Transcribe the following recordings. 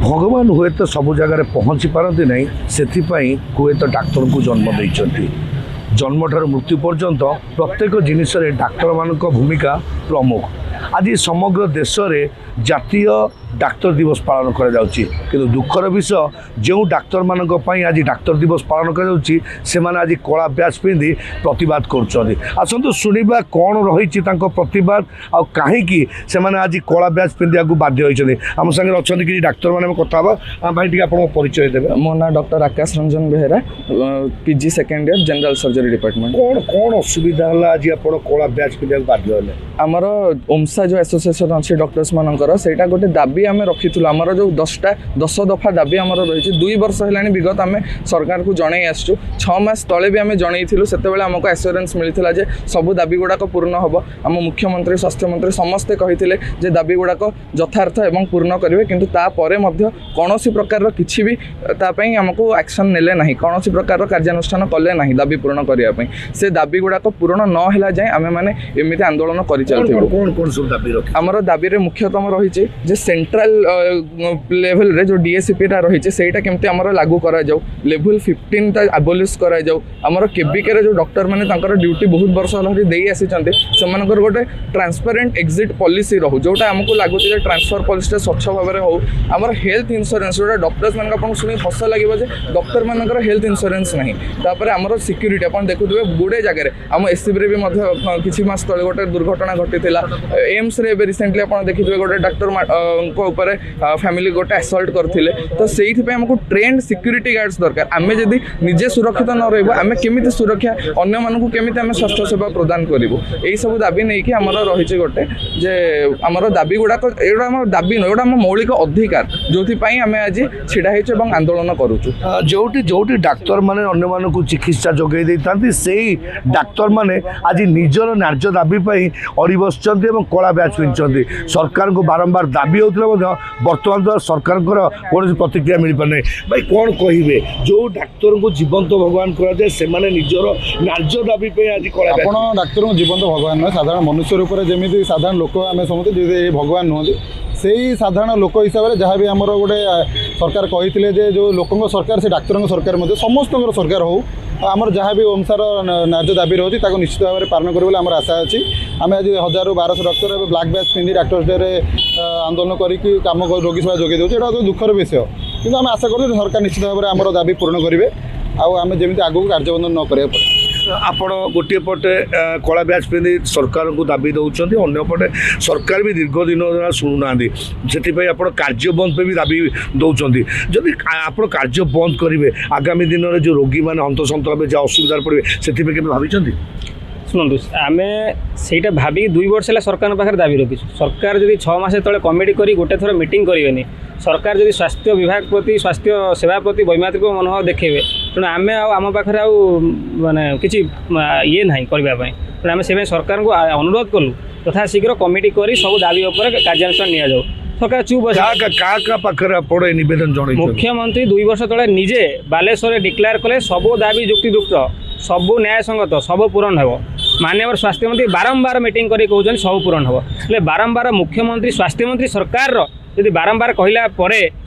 भगवान हुए तो सब जगह पहुँची पारती नहीं से हुए तो डाक्तर को जन्म देइछंती जन्म ठार मृत्यु पर्यंत प्रत्येक जिनिस डाक्तर मान भूमिका प्रमुख। आज समग्र देश में जातीय डाक्तर दिवस पालन करा जाउची किंतु दुखर विषय जो डाक्तर मानक पई आज डाक्तर दिवस पालन करा जाउची से माने आज कला ब्याज पिंधि प्रतिवाद करुछंती। आसंतु सुनिबा कोन रहिछि तांको प्रतिवाद आ काहेकि से माने आज कला ब्याज पिंधिया को बाध्य होइछंती। हम संगे अछंती कि डाक्तर माने कथा बा भाई टिक आपन परिचय देबे। मो ना doctor Akash Ranjan Behera PG second year general surgery department. कोन कोन असुविधा हला आज आपन कला ब्याज पिंधिया को बाध्य होले? आमर ओमसा जो एसोसिएशन अच्छी डॉक्टर्स मानकर सेटा गोटे दाबी आम रखीलु आमर जो 10 दफा दाबी आमर रही 2 वर्ष है विगत आम सरकार को जन आसचु 6 मास तले भी आम जनइलु से आमको एश्योरेंस मिलता है सबू दाबी गुड़ाक पूर्ण हम आम मुख्यमंत्री स्वास्थ्य मंत्री समस्ते कही दाबी गुड़ाक यथार्थ एवं पूर्ण करेंगे किंतु तापर कौन प्रकार किसी भी आमको एक्शन नेले ना कौन प्रकार कार्यानुष्ठान कले ना दाबी पूर्ण करने से दाबी गुड़ाक पूर्ण न है जाए आम मैंने एमती आंदोलन कर आमर दाबी मुख्यतम रही सेंट्रल लेवल रे जो डीएससीपी रही से केमती आमर लागू करा जाऊ लेवल 15 एबोलिश करा जाऊ आमर केबीके रे जो डॉक्टर माने तांकर ड्यूटी बहुत वर्ष हल देई आसी से गोटे ट्रांसपेरेंट एक्जिट पॉलिसी रहू जोटा आमको लगुच ट्रांसफर पॉलिसी स्वच्छ भाव में हो आमर हेल्थ इंश्योरेंस जोटा डॉक्टर्स मान आपको शुणी हस लगे डॉक्टर मानकर हेल्थ इंश्योरेंस नहीं तापर आमर सिक्यूरीटी आप देखुए गुड़े जगह आम एससीबी रे भी किसी मास तले गोटे दुर्घटना घटी एम्स रे रिसेंटली आप देखिए गोटे डॉक्टर फैमिली गोटे असल्ट करथिले तो से आमको ट्रेंड सिक्यूरीटी गार्ड्स दरकार आम जदि निजे सुरक्षित न रही आम केमी सुरक्षा अन्य मानक केमी आम स्वास्थ्य सेवा प्रदान करूँ यही सब दाबी नहीं कि आमर रही गोटे जे आमर दाबी गुड़ाक एटा आम दाबी ना आम मौलिक अधिकार जो आम आज छिड़ा हो आंदोलन करुचु जोटी जोटी डाक्तर माने अन्य मानक चिकित्सा जोगे देता से डाक्तर माने आज निजर न्याय दाबी अड़ी बस कला ब्याज पिंधि सरकार को बारंबार दाबी होता बर्तमान तो सरकार कौन प्रतिक्रिया मिल पारे भाई कौन कहे जो डाक्तर को जीवंत भगवान कराए से निजर न्याय दाबी आज कला डाक्तर को जीवंत भगवान नुहे साधारण मनुष्य रूप में जमी साधारण लोक आम समझते भगवान नुहति से ही साधारण लोक हिसाब से जहाँ भी आमर गोटे सरकार कही जो लोकों सरकार से डाक्तर सरकार समस्त सरकार हो आमर जहाँ भी ओमसार न्याय दाबी रही है निश्चित भाव में पालन करें आम आशा अच्छी आम आज 1000-1200 डॉक्टर ब्लैक बैच पिंधि डाक्टर्स डे आंदोलन करके कम रोगी सेवा जोगे दूसरे यहाँ तो दुखर विषय किंतु आम आशा करूँ सरकार निश्चित भाव में आमर दाबी पूर्ण करेंगे आम जमी आगू कार्यबंधन न करें आपण गोटे पटे कला ब्याज पिंधि सरकार को दाबी दौरान अन्य पटे सरकार भी दीर्घ दिन शुणुना से आप कार्य बंद पे भी दाबी दौरान जदि आप कार्य बंद करेंगे आगामी दिन में जो रोगी मैंने हंतसंत हे जहाँ असुविधा पड़े से भाई शुणु आम से भाविक 2 वर्ष है सरकार पाखे दाबी रखी सरकार जब 6 मास तले कमिटी कर गोटे थर मीटिंग करेनि सरकार जब स्वास्थ्य विभाग प्रति स्वास्थ्य सेवा प्रति वैमात्रिक मनोभाव देखेबे तेणु आम आम पाखे माने किसी ये ना करने तेणु आम से सरकार को अनुरोध कलु तथा शीघ्र कमिटी कर सब दाबी कार्यानुष्ठान नि जाऊ सरकार चुप पाखे निवेदन जन मुख्यमंत्री 2 वर्ष तले निजे बालेश्वर डिक्लेयर कले सबू दाबी युक्तियुक्त सबू न्यायसंगत सब पूरण हो माननीय स्वास्थ्य मंत्री बारंबार मीटिंग कर कहते सब पूरण हो बारंबार मुख्यमंत्री स्वास्थ्य मंत्री सरकार यदि बारंबार कहला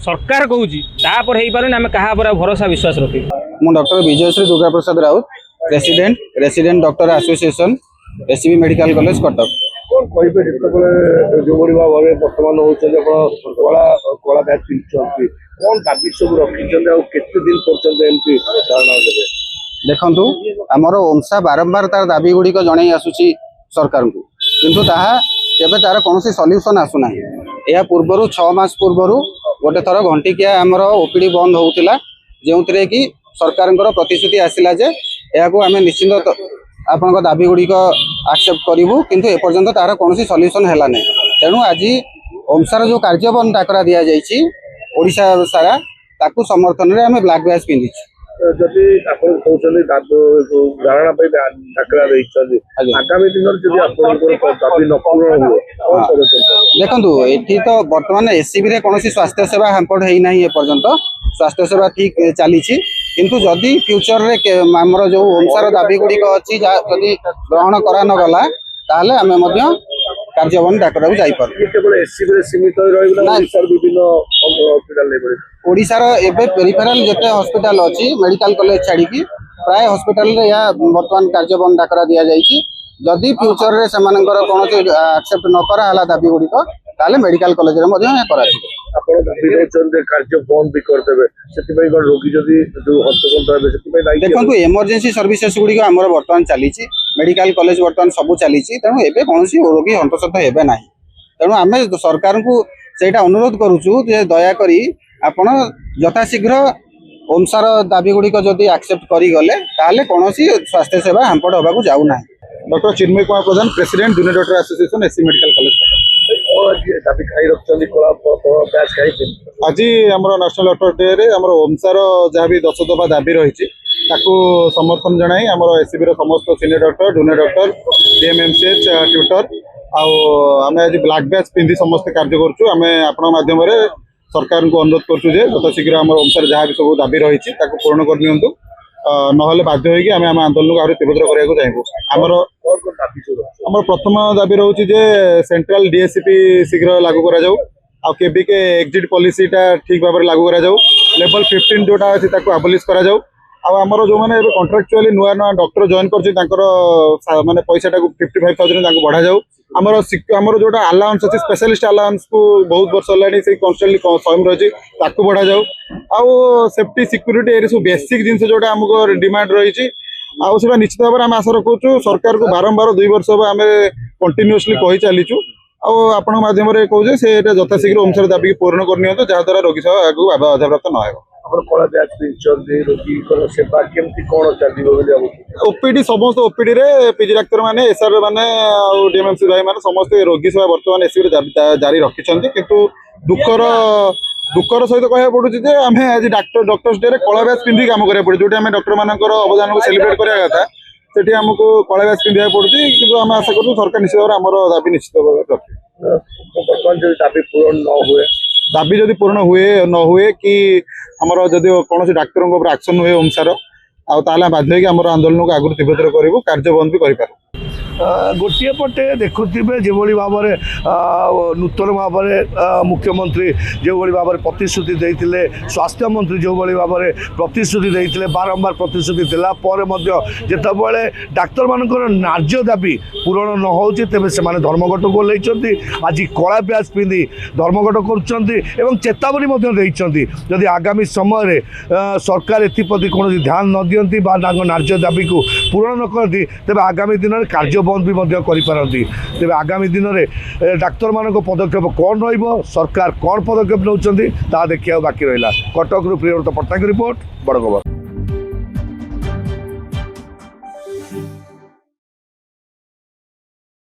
सरकार कहूँ तापर हो पारे आम क्या भरोसा विश्वास रखी मु doctor Vijayashree Durga Prasad Raut resident doctor association SCB medical college Cuttack कौन कहे जो भाव बर्तमान हो कला बैच पिंधि कौन दाबी सब रखी दिन पर्यटन देखु आमर ओमसा बारंबार तार दाबी गुड़िक जन आसूसी सरकार को किंतु केबे तार कौन सल्यूशन आसुना या पूर्वर 6 मास पूर्वर गोटे थर घंटिकिया आमर ओपीडी बंद होता जो कि सरकार प्रतिश्रुति आसला जे यह आम निश्चिंत आपण दाबी गुड़िक एक्सेप्ट करूँ किंतु एपर्यंत तार कौन सल्यूशन है ना तेणु आज ओमसार जो कार्यबंद डाकरा दि जाइए ओडिशा सारा ताकू समर्थन में आम ब्लैक बैच पिंधि जदि धारणा डाकरा आगामी दिन दाबी न पूर्ण देखु ये तो बर्तमान एससीबी रे कौन स्वास्थ्य सेवा हैम्पर्ड होना एपर्यंत स्वास्थ्य सेवा ठीक चली किंतु जदि फ्यूचर रे आमर जो ओमसार दाबी गुड़िक अच्छी जदि ग्रहण करा न गला ताहले आमे मध्य କାର୍ଯ୍ୟ ବନ୍ଦ ଡାକ୍ତରକୁ ଯାଇପାରୁ କେବଳ ଏସ୍ସିବି ରେ ସୀମିତ ହୋଇ ରହିବ ନା ନାଇଁ। ଓଡ଼ିଶାର ବିଭିନ୍ନ ହସ୍ପିଟାଲ ନେଇପାରିବ? ଓଡ଼ିଶାର ଏବେ ପେରିଫେରାଲ ଯେତେ ହସ୍ପିଟାଲ ଅଛି ମେଡିକାଲ କଲେଜ ଛାଡ଼ିକି ପ୍ରାୟ ହସ୍ପିଟାଲରେ ଏହା ବର୍ତ୍ତମାନ କାର୍ଯ୍ୟ ବନ୍ଦ ଡାକରା ଦିଆଯାଇଛି। ଯଦି ଫ୍ୟୁଚରରେ ସେମାନଙ୍କର କୌଣସି ଆକ୍ସେପ୍ଟ ନ କରାହେଲା ଦାବି ଗୁଡ଼ିକ ତାହେଲେ ମେଡିକାଲ କଲେଜରେ ମଧ୍ୟ ଏହା କରାଯିବ। ଆପଣ ଦାବି ଦେଉଛନ୍ତି କାର୍ଯ୍ୟ ବନ୍ଦ ବି କରିଦେବେ, ସେଥିପାଇଁ କ'ଣ ରୋଗୀ ଯଦି ଯୋଉ ହନ୍ତସନ୍ତ ହେବେ ସେଥିପାଇଁ ଦାୟୀ? ଦେଖନ୍ତୁ ଏମର୍ଜେନ୍ସି ସର୍ଭିସେସ୍ ଗୁଡ଼ିକ ଆମର ବର୍ତ୍ତମାନ ଚାଲିଛି, ମେଡିକାଲ କଲେଜ ବର୍ତ୍ତମାନ ସବୁ ଚାଲିଛି, ତେଣୁ ଏବେ କୌଣସି ରୋଗୀ ହନ୍ତସନ୍ତ ହେବେ ନାହିଁ। ତେଣୁ ଆମେ ସରକାରଙ୍କୁ ସେଇଟା ଅନୁରୋଧ କରୁଛୁ ଯେ ଦୟାକରି ଆପଣ ଯଥାଶୀଘ୍ର ଓମସାର ଦାବି ଗୁଡ଼ିକ ଯଦି ଆକ୍ସେପ୍ଟ କରିଗଲେ ତାହେଲେ କୌଣସି ସ୍ୱାସ୍ଥ୍ୟ ସେବା ହାମ୍ପଡ଼ ହେବାକୁ ଯାଉନାହିଁ। Doctor Chinmay Kumar Pradhan president junior doctor association SC medical college ଦାବି ଖାଇ ରଖିଛନ୍ତି କଳା ବ୍ୟାଚ୍ ଖାଇଛନ୍ତି? आज आमर नेशनल डॉक्टर डे रे आमर ओमसार जहाँ भी 10 दफा दाबी रही ताकू समर्थन जनाई आमर एससीबी समस्त senior doctor junior doctor DMMCH tutor आम आज ब्लैक बैच पिंधि समस्त कार्य करूँ। आम आपण माध्यम सरकार को अनुरोध करूँ यथाशीघ्र आम ओमसार जहाँ भी सब दाबी रही पूर्ण कर दिंतु, नहले बाध्य होगी आम आंदोलन को आहरी तीव्र करने चाहूँ। आमर प्रथम दाबी रोचे जे सेंट्रल डीएससीपी शीघ्र लागू करा जाऊ, आ केबीके एक्जिट पॉलिसीटा ठीक भाव में लागू करा जाऊ, लेवल 15 जोटा अच्छी आबलिश करा जाऊ। आमर जो मैंने कंट्राक्चुअली नुआ नुआ डॉक्टर जॉइन कर माने पैसा 55,000 बढ़ा जाऊ। आमर जोटा अलाउंस अच्छी स्पेशलिस्ट अलाउंस को बहुत वर्ष है से कन्स्टाटली स्वयं रही बढ़ा जाऊ। आउ सेफ्टी सिक्यूरीटी ए सब बेसिक जिन जोटा आमको डिमांड रही आउटा निश्चित भाव में आम आशा रखुचु सरकार को बारंबार 2 वर्ष आम कंटिन्यूअसली कही चलीचु। आपण माध्यम कहूँ से यथाशीघ्र ओमसार दाबी पूर्ण करनी जहाँद्वारा रोगी सह आगे बाधाप्राप्त न हो। ओपीडी समस्त ओपीडी रे पीजी डाक्तर माने एसआर माने डीएमएमसी भाई माने समस्त रोगी सेवा वर्तमान एसबी जारी रखिछन्ती, किंतु दुखर सहित कह पड़ू जे आम आज डॉक्टर्स डे कला बैच पिंधि काम करा पड़े जो डॉक्टर मानकर अवदान को सेलिब्रेट करा कथा से आमको कला बैच पिंधा पड़ू, कि आम आशा करूँ सरकार निश्चित भाव आमर दाबी निश्चित भाव रखे। दाबी जदि पूर्ण हुए न हुए कि आमर जदि कौन डाक्तर एक्शन हुए ओमसार आगे बाध्य आम आंदोलन को आगुरी तीव्र करूँ, कार्य बंद भी कर गोटे पटे देखुवे जो भाव में नूतन भाव में मुख्यमंत्री जो भाव में प्रतिश्रुति देते, स्वास्थ्य मंत्री जो भाव में प्रतिश्रुति देते, बारंबार प्रतिश्रुति देला जितेबाला डाक्तर मानकर न्याय्य दाबी पूरण न हो तेज से धर्मघट को लेते आज कला ब्याज पिंधि धर्मघट कर चेतावनी जदि आगामी समय सरकार एप्रति कौन ध्यान न दियंती न्याय्य दाबी को पूरण न करती तेज आगामी दिन में कार्य बंद भी करपारती। तेज आगामी दिन में डाक्तर मान पदक्षेप कौन रही सरकार कौन पदक्षेप नौकरी ता देखा बाकी रहा। कटक प्रियव्रत पट्टनायक रिपोर्ट बड़खबर।